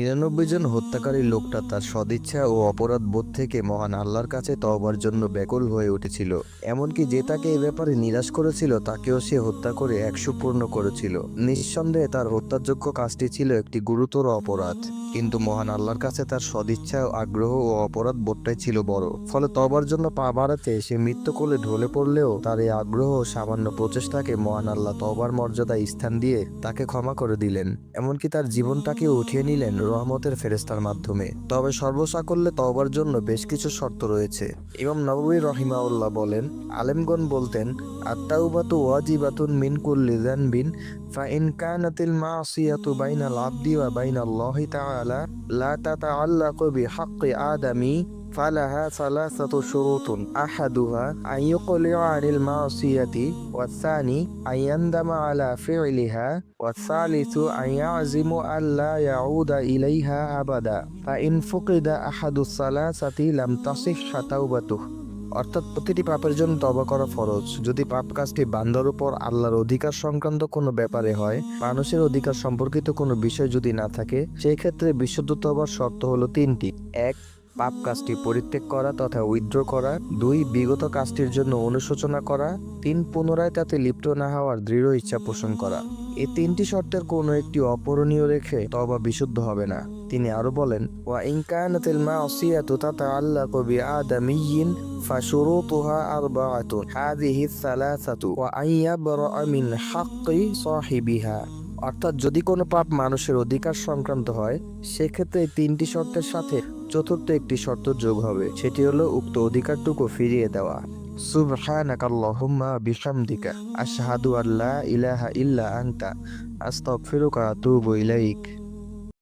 99 জন হত্যাকারী লোকটা তার সদিচ্ছা ও অপরাধ বোধ থেকে মহান আল্লাহর কাছে তওবার জন্য ব্যাকুল হয়ে উঠেছিল। এমনকি যে তাকে এ ব্যাপারে নিরাশ করেছিল তাকেও সে হত্যা করে 100 পূর্ণ করেছিল। নিঃসন্দেহে তার হত্যাযোগ্য কাজটি ছিল একটি গুরুতর অপরাধ, কিন্তু মহান আল্লাহর কাছে তার সদিচ্ছা, আগ্রহ ও অপরাধ বোধটাই ছিল বড়। ফলে তওবার জন্য পা বাড়াতে সে মৃত্যু কোলে ঢলে পড়লেও তার এই আগ্রহ ও সামান্য প্রচেষ্টাকে মহান আল্লাহ তওবার মর্যাদায় স্থান দিয়ে তাকে ক্ষমা করে দিলেন। এমনকি তার জীবনটাকে উঠিয়ে নিলেন রহমতের ফেরেস্তার মাধ্যমে। তবে সর্বসাকল্যে তওবার জন্য বেশ কিছু শর্ত রয়েছে। ইমাম নববী রহিমাহুল্লাহ বলেন, আলেমগণ বলতেন, আত-তাওবাতু ওয়াজিবাতুন মিন কুল্লি যানবিন ফাইন কানাতিল মাসিয়াতু বাইনাল আবদি ওয়া বাইনাল্লাহি তাআলা লা তাতাআল্লাকু বিহাক্কি আদামি ফালাহা সালাসাতু শুরুতুন আহাদুহা আন ইউকলিআ আনিল মাসিয়াতি ওয়াস-সানি আন ইয়ানদামা আলা ফি'লিহা ওয়াস-সালিসু আন ইয়াযিমু আল্লা ইয়াউদা ইলাইহা আবাদা ফাইন ফুকিদা আহাদুস সালাসাতি লাম তাসিহহা তাওবাতুহু। অর্থাৎ প্রতিটি পাপের জন্য তওবা করা ফরজ। যদি পাপ কাজটি বান্দার উপর আল্লাহর অধিকার সংক্রান্ত কোনো ব্যাপারে হয়, মানুষের অধিকার সম্পর্কিত কোনো বিষয় যদি না থাকে, সেই ক্ষেত্রে বিশুদ্ধ তওবার শর্ত হলো 3টি। 1. পাপ কাজটি পরিত্যাগ করা তথা উইথড্র করা। 2. বিগত কাজটির জন্য অনুশোচনা করা। 3. পুনরায় তাতে লিপ্ত না হওয়ার দৃঢ় ইচ্ছা পোষণ করা। এই 3টি শর্তের কোনো একটি অপূরণীয় রেখে তওবা বিশুদ্ধ হবে না। তিনি আরো বলেন, ওয়া ইন কানাতিল মাসিয়াতু তাতাআল্লাকু বিআদামিয়্যিন ফাশুরুতুহা আরবাআতুন হাযিহি সালাসাতু ওয়া আন ইয়াবরা'a মিন হাক্কি সাহিবিহা। অর্থাৎ যদি কোনো পাপ মানুষের অধিকার সংক্রান্ত হয়, সেক্ষেত্রে এই 3টি শর্তের সাথে চতুর্থ একটি শর্ত যোগ হবে, সেটি হলো উক্ত অধিকারটুকু ফিরিয়ে দেওয়া। সুবহানাকাল্লাহুম্মা বিহামদিকা আশহাদু আল্লা ইলাহা ইল্লা আনতা আস্তাগফিরুকা ওয়া আতুবু ইলাইক।